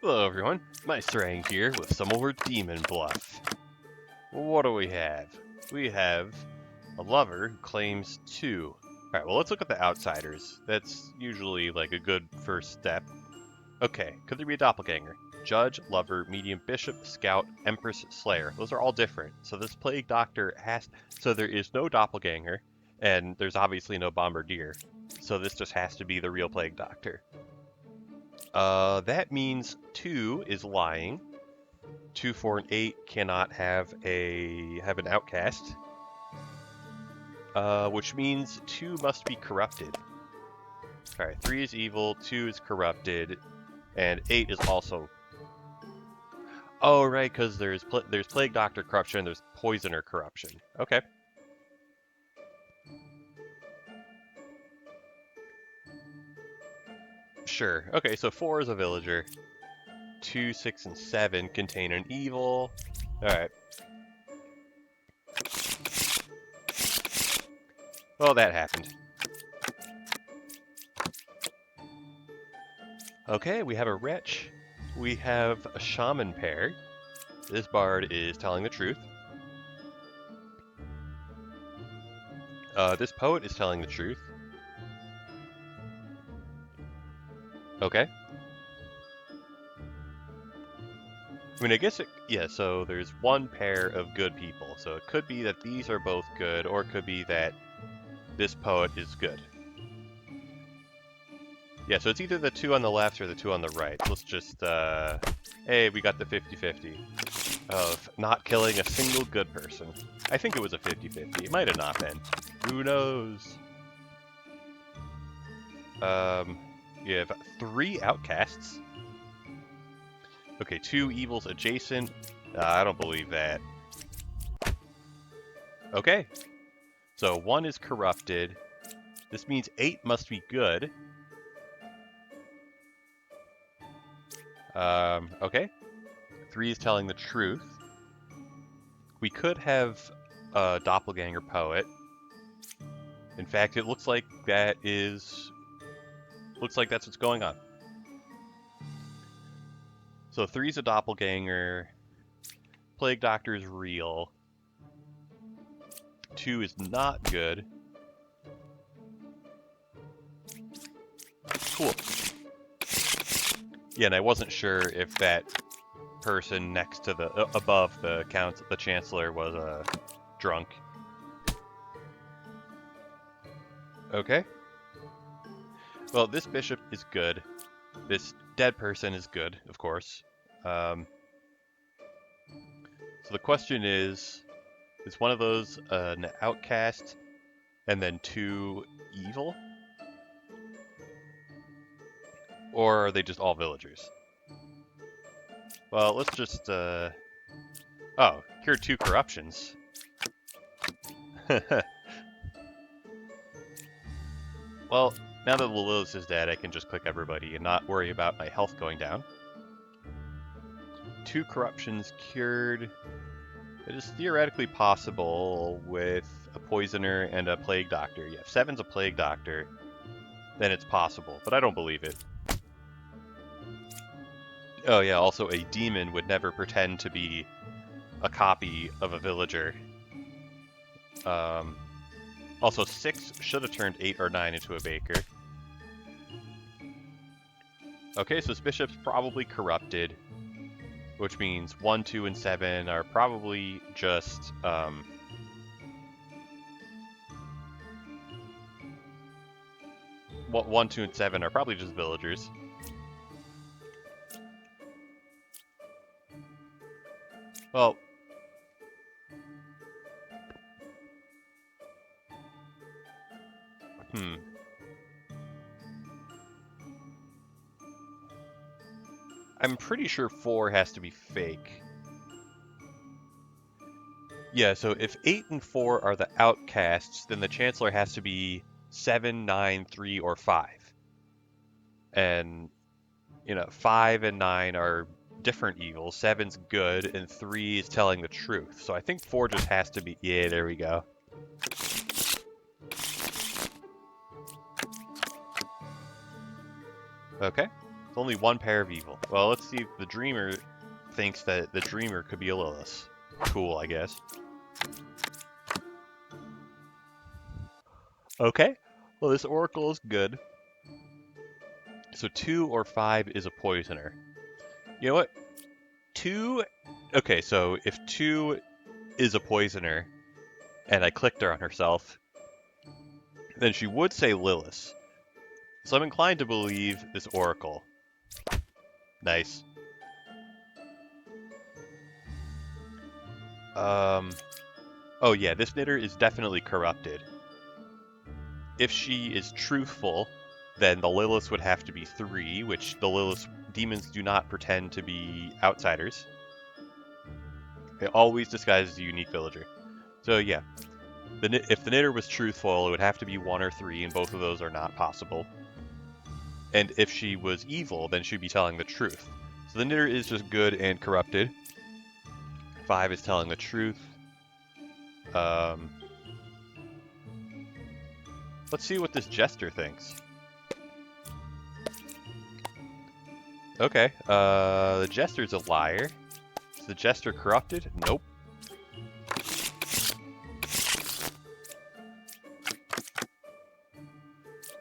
Hello everyone, Meisterang here with some more Demon Bluff. What do we have? We have a lover who claims 2. Alright, well let's look at the outsiders. That's usually like a good first step. Okay, could there be a doppelganger? Judge, lover, medium, bishop, scout, empress, slayer. Those are all different. So this plague doctor has... So there is no doppelganger, and there's obviously no bombardier. So this just has to be the real plague doctor. That means 2 is lying. 2, 4, and 8 cannot have an outcast. Which means 2 must be corrupted. Alright, 3 is evil, 2 is corrupted, and 8 is also... Oh, right, because there's Plague Doctor corruption and there's Poisoner corruption. Okay. Sure. Okay, so 4 is a villager. 2, 6, and 7 contain an evil. Alright. Well, that happened. Okay, we have a wretch. We have a shaman pair. This bard is telling the truth. This poet is telling the truth. Okay. I mean, I guess yeah, so there's one pair of good people. So it could be that these are both good, or it could be that this poet is good. Yeah, so it's either the 2 on the left or the 2 on the right. Let's just, hey, we got the 50-50 of not killing a single good person. I think it was a 50-50. It might have not been. Who knows? You have 3 outcasts. Okay, 2 evils adjacent. I don't believe that. Okay. So 1 is corrupted. This means 8 must be good. Okay. 3 is telling the truth. We could have a doppelganger poet. In fact, it looks like that is... Looks like that's what's going on. So 3 is a doppelganger. Plague Doctor is real. 2 is not good. Cool. Yeah, and I wasn't sure if that person next to the above the chancellor was drunk. Okay. Well, this bishop is good. This dead person is good, of course. So the question is one of those an outcast and then 2 evil? Or are they just all villagers? Well, let's just, oh, here are 2 corruptions. Well, now that Lilis is dead, I can just click everybody and not worry about my health going down. 2 corruptions cured. It is theoretically possible with a poisoner and a plague doctor. Yeah, if 7's a plague doctor, then it's possible, but I don't believe it. Oh yeah, also a demon would never pretend to be a copy of a villager. Also 6 should have turned 8 or 9 into a baker. Okay, so this bishop's probably corrupted, which means 1, 2, and 7 are probably just, 1, 2, and 7 are probably just villagers. Well, I'm pretty sure 4 has to be fake. Yeah, so if 8 and 4 are the outcasts, then the Chancellor has to be 7, 9, 3, or 5. And, 5 and 9 are different evils. 7's good, and 3 is telling the truth. So I think 4 just has to be... Yeah, there we go. Okay. It's only one pair of evil. Well, let's see if the dreamer thinks that the dreamer could be a Lilis. Cool, I guess. Okay. Well, this oracle is good. So 2 or 5 is a poisoner. You know what? 2... Okay, so if 2 is a poisoner, and I clicked her on herself, then she would say Lilis. So I'm inclined to believe this oracle. Nice. Oh yeah, this knitter is definitely corrupted. If she is truthful, then the Lilis would have to be 3, which the Lilis demons do not pretend to be outsiders. It always disguises a unique villager. So yeah, if the knitter was truthful, it would have to be 1 or 3, and both of those are not possible. And if she was evil, then she'd be telling the truth. So the knitter is just good and corrupted. 5 is telling the truth. Let's see what this jester thinks. Okay, the jester's a liar. Is the jester corrupted? Nope.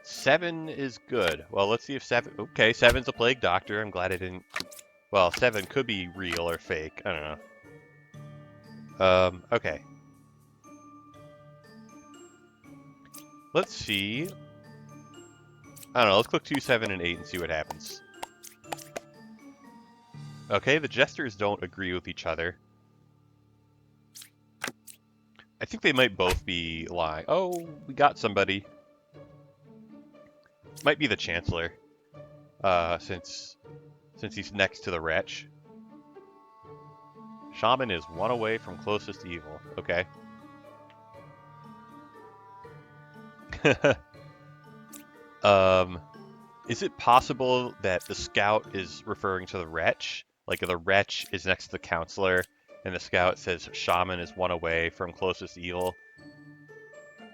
Seven is good. Well, let's see if 7... Okay, 7's a plague doctor. I'm glad I didn't... Well, 7 could be real or fake. I don't know. Okay. Let's see. I don't know, let's click 2, 7, and 8 and see what happens. Okay, the jesters don't agree with each other. I think they might both be lying. Oh, we got somebody. Might be the Chancellor. Since he's next to the wretch. Shaman is 1 away from closest evil. Okay. Is it possible that the scout is referring to the wretch? Like the wretch is next to the counselor, and the scout says shaman is 1 away from closest evil,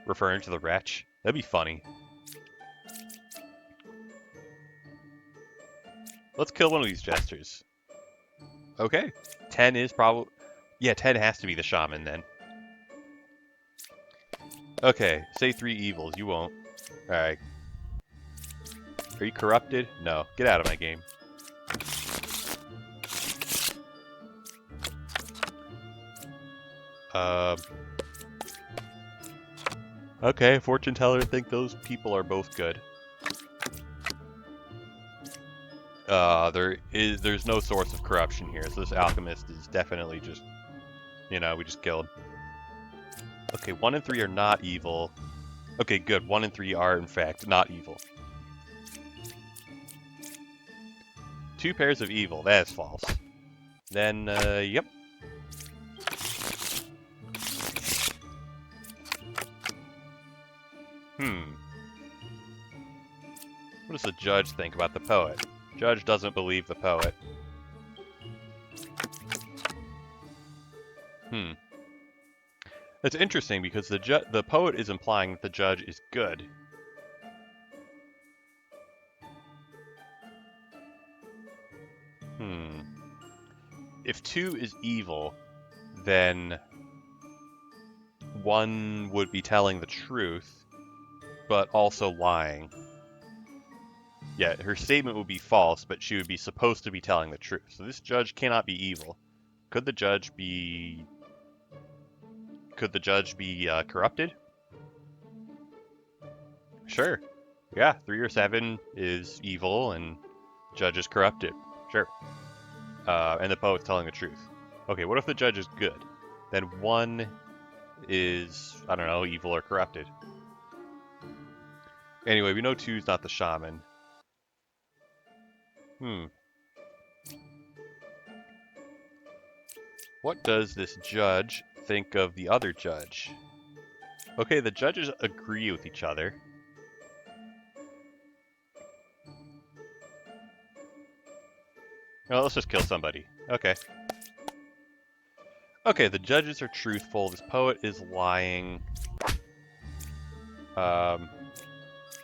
referring to the wretch? That'd be funny. Let's kill one of these jesters. Okay. 10 is probably... Yeah, 10 has to be the shaman then. Okay, say 3 evils. You won't. Alright. Are you corrupted? No. Get out of my game. Okay, fortune teller think those people are both good. There's no source of corruption here, so this alchemist is definitely just, we just killed. Okay, 1 and 3 are not evil. Okay, good. 1 and 3 are, in fact, not evil. 2 pairs of evil. That's false. Then, yep. What does the judge think about the poet? Judge doesn't believe the poet. That's interesting because the poet is implying that the judge is good. If 2 is evil, then 1 would be telling the truth, but also lying. Yeah, her statement would be false, but she would be supposed to be telling the truth. So this judge cannot be evil. Could the judge be corrupted? Sure. Yeah, 3 or 7 is evil, and judge is corrupted. Sure. And the poet's telling the truth. Okay, what if the judge is good? Then 1 is, I don't know, evil or corrupted. Anyway, we know 2 is not the shaman. What does this judge think of the other judge? Okay, the judges agree with each other. Well, let's just kill somebody. Okay. Okay, the judges are truthful. This poet is lying.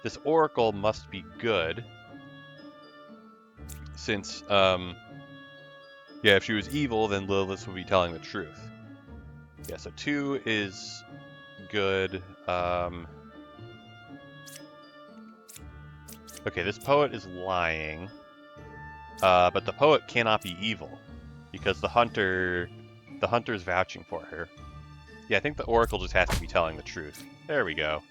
This oracle must be good. Since, yeah, if she was evil, then Lilis would be telling the truth. Yeah, so 2 is good. Okay, this poet is lying. But the poet cannot be evil, because the hunter's vouching for her. Yeah, I think the oracle just has to be telling the truth. There we go.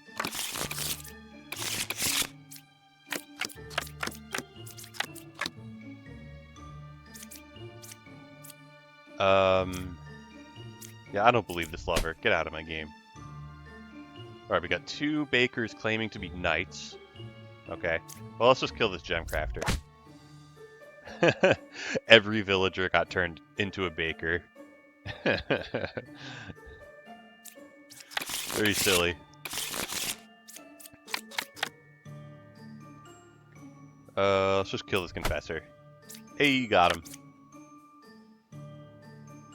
Yeah, I don't believe this lover. Get out of my game. Alright, we got 2 bakers claiming to be knights. Okay. Well, let's just kill this gem crafter. Every villager got turned into a baker. Very silly. Let's just kill this confessor. Hey, you got him.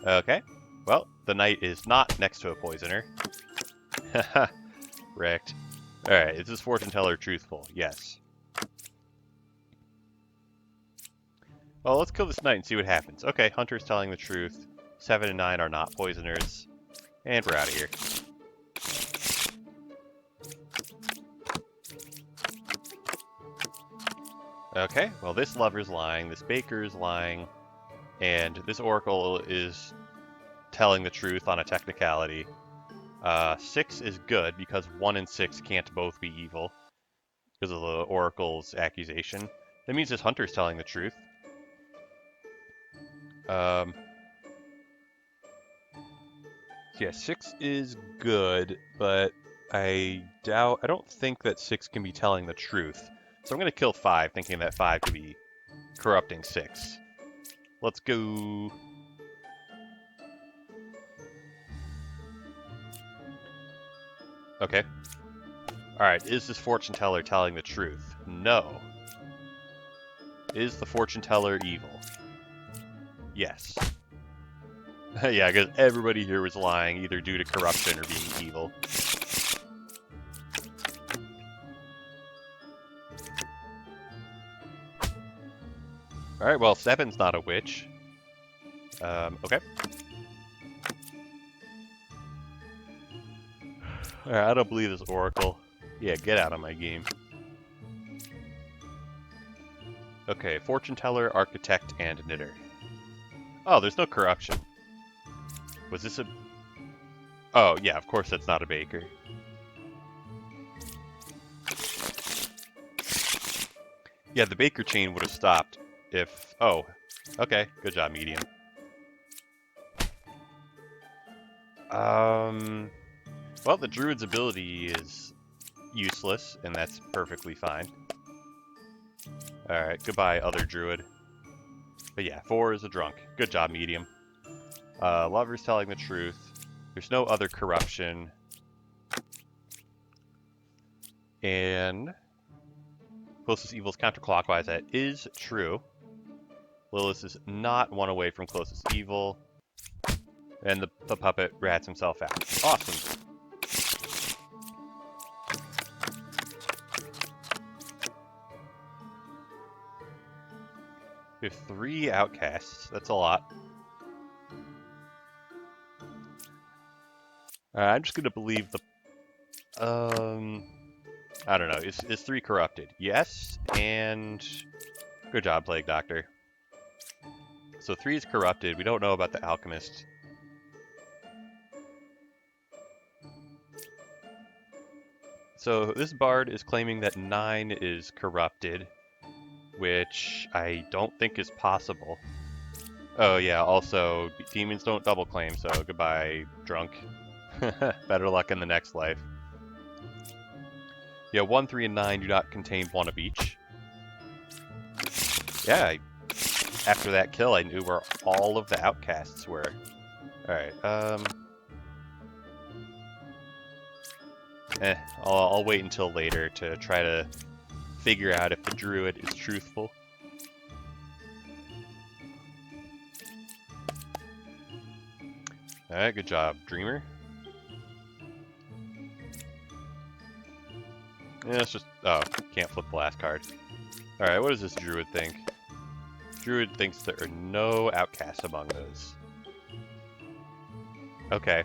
Okay. Well, the knight is not next to a poisoner. Haha. Wrecked. Alright, is this fortune teller truthful? Yes. Well, let's kill this knight and see what happens. Okay, hunter's telling the truth. 7 and 9 are not poisoners. And we're out of here. Okay, well this lover's lying, this baker's lying, and this oracle is telling the truth on a technicality. 6 is good because 1 and 6 can't both be evil because of the oracle's accusation. That means this hunter's telling the truth. Yeah, 6 is good, but I don't think that 6 can be telling the truth. So I'm going to kill 5, thinking that 5 could be corrupting 6. Let's go. Okay. Alright, is this fortune teller telling the truth? No. Is the fortune teller evil? Yes. Yeah, because everybody here was lying, either due to corruption or being evil. Alright, well, 7's not a witch. Okay. Alright, I don't believe this oracle. Yeah, get out of my game. Okay, fortune teller, architect, and knitter. Oh, there's no corruption. Was this a... Oh, yeah, of course that's not a baker. Yeah, the baker chain would have stopped if... Oh, okay, good job, medium. Well, the druid's ability is useless, and that's perfectly fine. Alright, goodbye, other druid. But yeah, 4 is a drunk. Good job, medium. Lover's telling the truth. There's no other corruption. And closest evil's counterclockwise. That is true. Lilis is not 1 away from closest evil. And the puppet rats himself out. Awesome. We have 3 outcasts. That's a lot. I'm just gonna believe the... I don't know. Is 3 corrupted? Yes, and... Good job, Plague Doctor. So 3 is corrupted. We don't know about the Alchemist. So this bard is claiming that 9 is corrupted, which I don't think is possible. Oh yeah, also, demons don't double claim, so goodbye, drunk. Better luck in the next life. Yeah, 1, 3, and 9 do not contain 1 of each. Yeah, after that kill, I knew where all of the outcasts were. Alright, I'll wait until later to try to figure out if the druid is truthful. Alright, good job, Dreamer. Yeah, it's just... Oh, can't flip the last card. Alright, what does this druid think? Druid thinks there are no outcasts among those. Okay.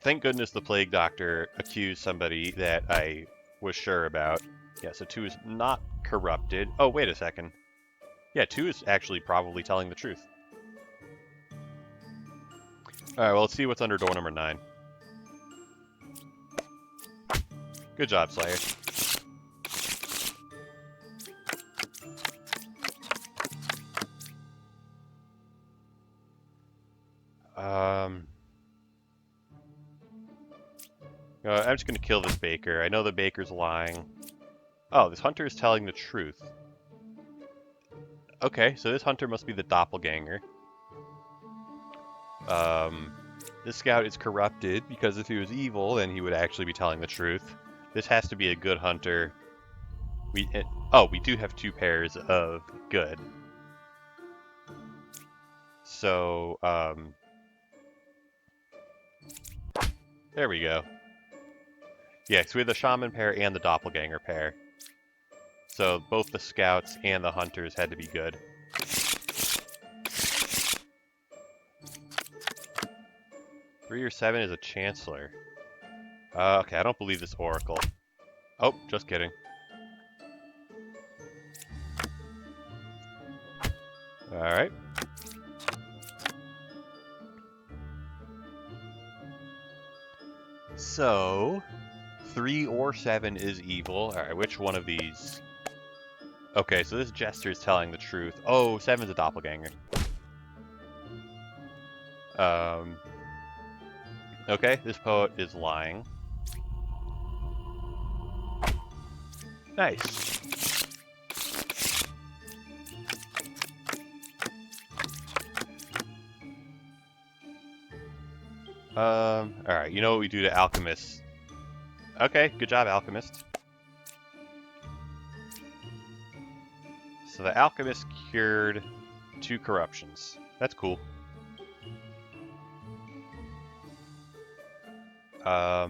Thank goodness the Plague Doctor accused somebody that I was sure about. Yeah, so 2 is not corrupted. Oh, wait a second. Yeah, 2 is actually probably telling the truth. Alright, well, let's see what's under door number 9. Good job, Slayer. I'm just going to kill this baker. I know the baker's lying. Oh, this hunter is telling the truth. Okay, so this hunter must be the doppelganger. This scout is corrupted because if he was evil, then he would actually be telling the truth. This has to be a good hunter. We do have 2 pairs of good. So, there we go. Yeah, so we have the shaman pair and the doppelganger pair. So both the scouts and the hunters had to be good. Three or 7 is a chancellor. Okay, I don't believe this oracle. Oh, just kidding. Alright. So, 3 or 7 is evil. Alright, which one of these? Okay, so this jester is telling the truth. Oh, 7's a doppelganger. Okay, this poet is lying. Nice. Alright, you know what we do to alchemists. Okay, good job, alchemist. So the alchemist cured 2 corruptions. That's cool. I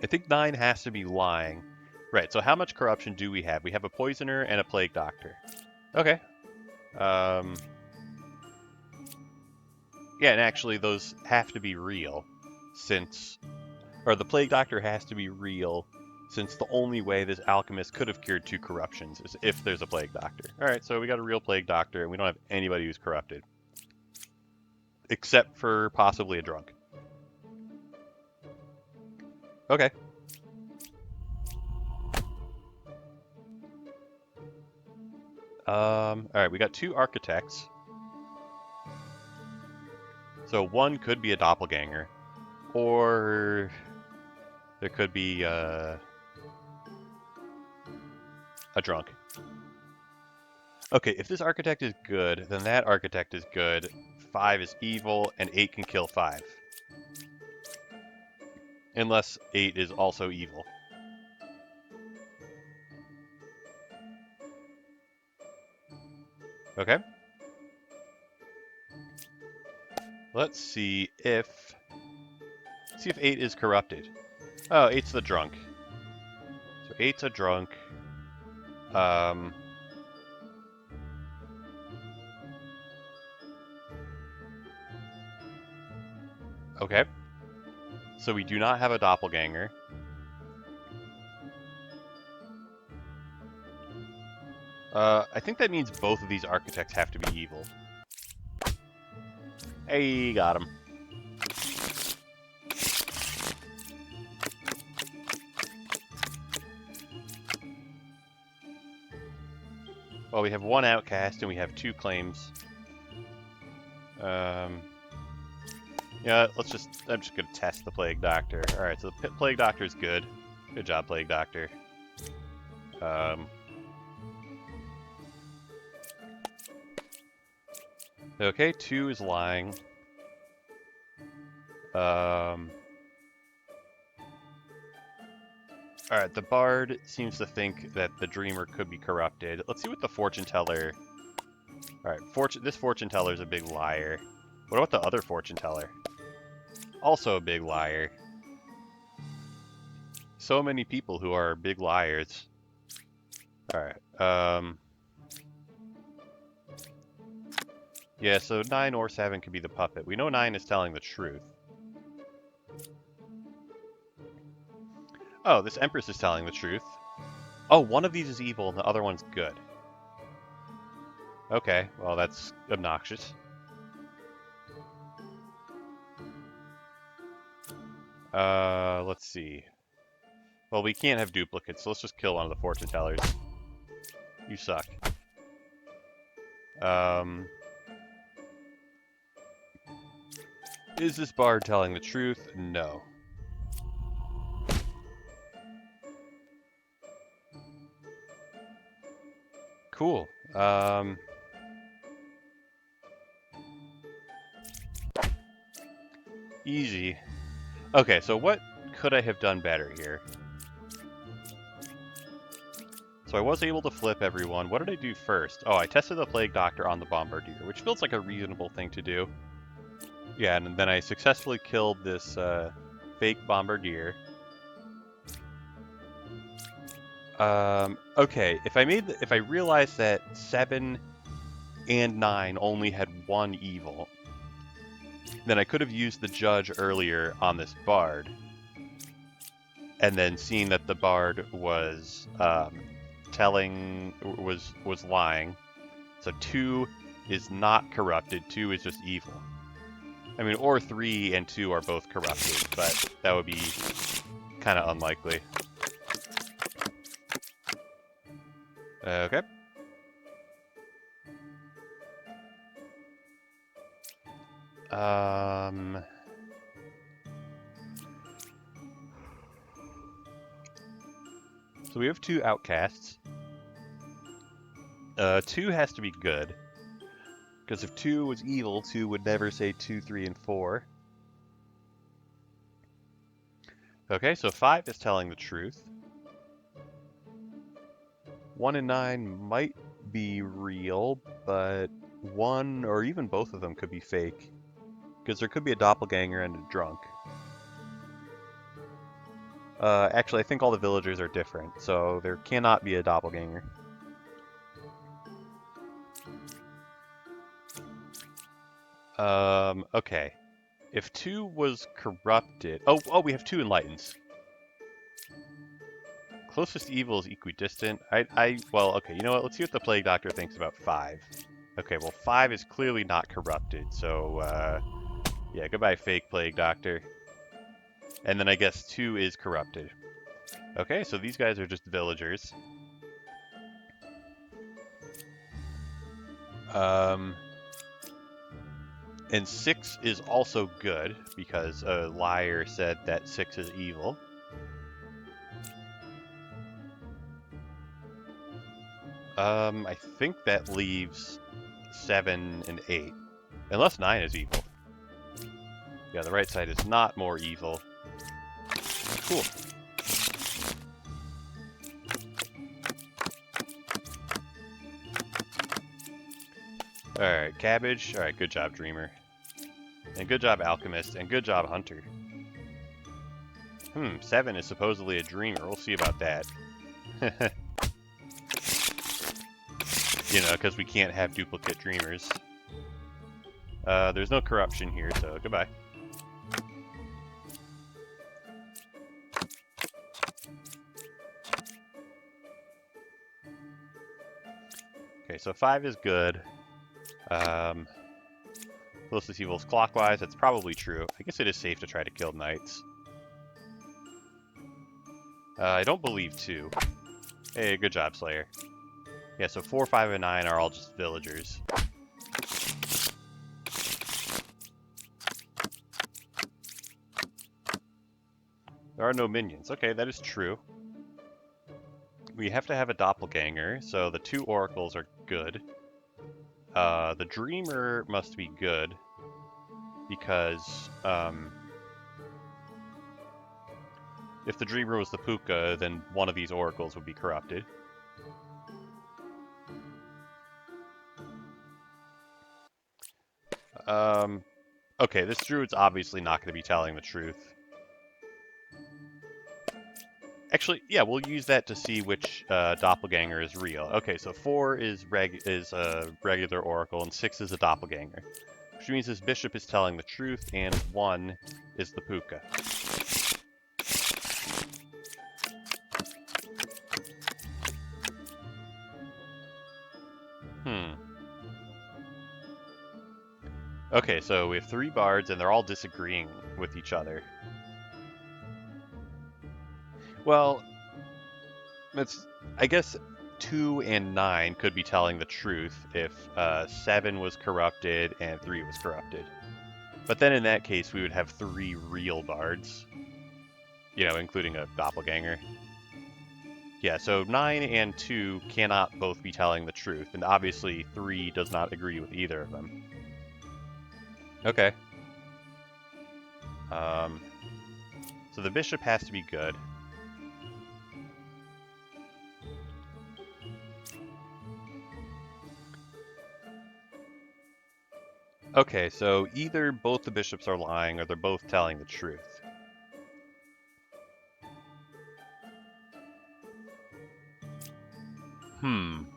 think 9 has to be lying. Right, so how much corruption do we have? We have a poisoner and a plague doctor. Okay. Yeah, and actually those have to be real, since... Or the plague doctor has to be real, since the only way this alchemist could have cured 2 corruptions is if there's a plague doctor. Alright, so we got a real plague doctor, and we don't have anybody who's corrupted. Except for possibly a drunk. Okay. Alright, we got 2 architects. So 1 could be a doppelganger. Or there could be a drunk. Okay, if this architect is good, then that architect is good. 5 is evil, and 8 can kill 5. Unless 8 is also evil. Okay. Let's see if 8 is corrupted. Oh, 8's the drunk. So 8's a drunk. Okay. So we do not have a doppelganger. I think that means both of these architects have to be evil. Hey, got him. Well, we have 1 outcast and we have 2 claims. Yeah, I'm just gonna test the Plague Doctor. Alright, so the Plague Doctor is good. Good job, Plague Doctor. Okay, 2 is lying. Alright, the Bard seems to think that the Dreamer could be corrupted. Let's see what the Fortune Teller... Alright, this Fortune Teller is a big liar. What about the other Fortune Teller? Also a big liar. So many people who are big liars. Alright, yeah, so 9 or 7 could be the puppet. We know 9 is telling the truth. Oh, this Empress is telling the truth. Oh, one of these is evil and the other one's good. Okay, well that's obnoxious. Let's see. Well, we can't have duplicates, so let's just kill one of the fortune tellers. You suck. Is this bard telling the truth? No. Cool. Easy. Okay, so what could I have done better here? So I was able to flip everyone. What did I do first? Oh, I tested the Plague Doctor on the Bombardier, which feels like a reasonable thing to do. Yeah, and then I successfully killed this fake Bombardier. Okay, if I realized that 7 and 9 only had one evil, then I could have used the Judge earlier on this Bard, and then seeing that the Bard was was lying. So 2 is not corrupted, 2 is just evil. I mean, or 3 and 2 are both corrupted, but that would be kind of unlikely. Okay. So we have 2 outcasts. 2 has to be good. Because if 2 was evil, 2 would never say 2, 3, and 4. Okay, so 5 is telling the truth. 1 and 9 might be real, but 1 or even both of them could be fake. Because there could be a doppelganger and a drunk. Actually, I think all the villagers are different, so there cannot be a doppelganger. Okay. If 2 was corrupted... Oh, we have 2 enlightens. Closest evil is equidistant. Well, okay, you know what? Let's see what the Plague Doctor thinks about 5. Okay, well, 5 is clearly not corrupted, so, yeah, goodbye, fake Plague Doctor. And then I guess 2 is corrupted. Okay, so these guys are just villagers. And 6 is also good, because a liar said that 6 is evil. I think that leaves 7 and 8. Unless 9 is evil. Yeah, the right side is not more evil. Cool. Alright, Cabbage. Alright, good job, Dreamer. And good job, Alchemist. And good job, Hunter. 7 is supposedly a Dreamer. We'll see about that. You know, because we can't have duplicate Dreamers. There's no corruption here, so goodbye. Okay, so 5 is good. Closest evil is clockwise. That's probably true. I guess it is safe to try to kill knights. I don't believe 2. Hey, good job, Slayer. Yeah, so 4, 5, and 9 are all just villagers. There are no minions. Okay, that is true. We have to have a doppelganger, so the 2 oracles are good. The Dreamer must be good, because if the Dreamer was the Puka, then one of these oracles would be corrupted. Okay, this druid's obviously not going to be telling the truth. Actually, yeah, we'll use that to see which doppelganger is real. Okay, so 4 is a regular oracle, and 6 is a doppelganger. Which means this bishop is telling the truth, and 1 is the puka. Okay, so we have 3 bards, and they're all disagreeing with each other. Well, I guess 2 and 9 could be telling the truth if 7 was corrupted and 3 was corrupted. But then in that case, we would have 3 real bards, you know, including a doppelganger. Yeah, so 9 and 2 cannot both be telling the truth, and obviously 3 does not agree with either of them. Okay. So the bishop has to be good. Okay, so either both the bishops are lying or they're both telling the truth. I'm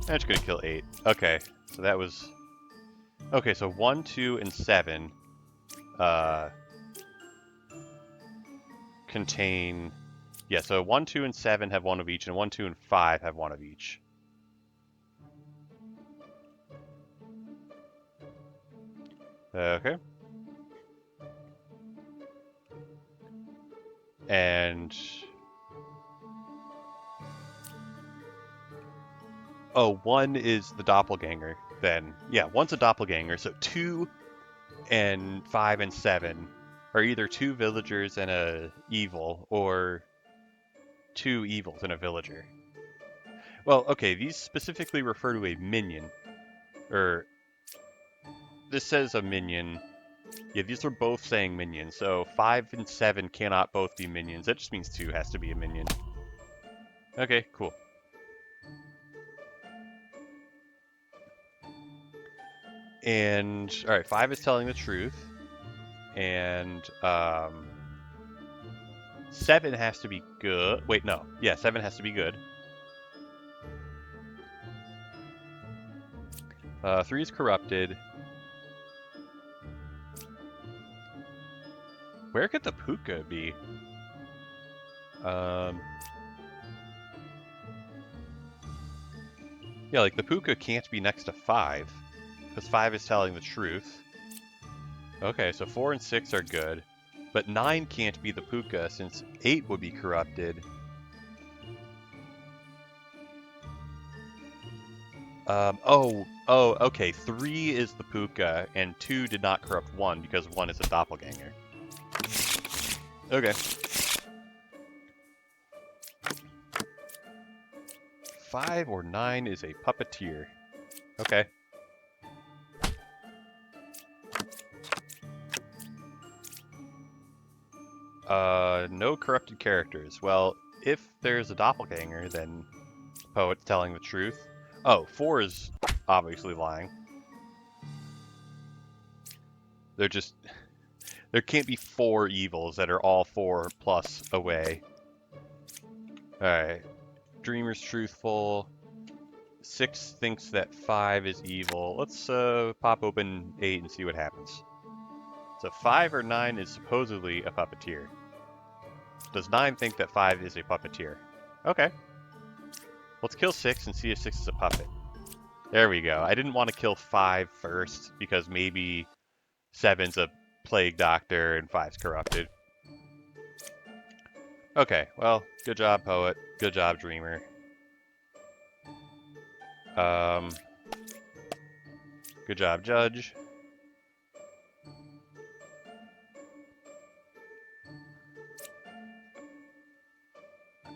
just gonna kill 8. Okay, so that was... Okay, so 1, 2, and 7 contain... Yeah, so 1, 2, and 7 have one of each, and 1, 2, and 5 have one of each. Okay. And... Oh, 1 is the doppelganger, then. Yeah, 1's a doppelganger, so 2 and 5 and 7 are either 2 villagers and a evil, or 2 evils and a villager. Well, okay, these specifically refer to a minion. This says a minion. Yeah, these are both saying minion, so 5 and 7 cannot both be minions. That just means 2 has to be a minion. Okay, cool. And, alright, 5 is telling the truth. And, 7 has to be good. Wait, no. Yeah, 7 has to be good. 3 is corrupted. Where could the puka be? Yeah, like the puka can't be next to 5. Because 5 is telling the truth. Okay, so 4 and 6 are good. But 9 can't be the puka since 8 would be corrupted. Okay, 3 is the puka, and 2 did not corrupt 1 because 1 is a doppelganger. Okay. 5 or 9 is a puppeteer. Okay. No corrupted characters. Well, if there's a doppelganger, then the poet's telling the truth. Oh, 4 is obviously lying. There can't be 4 evils that are all 4 plus away. Alright. Dreamer's truthful. 6 thinks that 5 is evil. Let's pop open 8 and see what happens. So 5 or 9 is supposedly a puppeteer. Does 9 think that 5 is a puppeteer? Okay. Let's kill 6 and see if 6 is a puppet. There we go. I didn't want to kill 5 first because maybe 7's a plague doctor and 5's corrupted. Okay, well, good job, poet. Good job, dreamer. Good job, judge.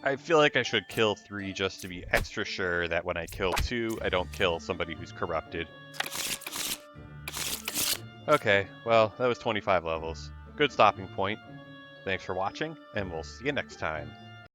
I feel like I should kill 3 just to be extra sure that when I kill 2, I don't kill somebody who's corrupted. Okay, well, that was 25 levels. Good stopping point. Thanks for watching, and we'll see you next time.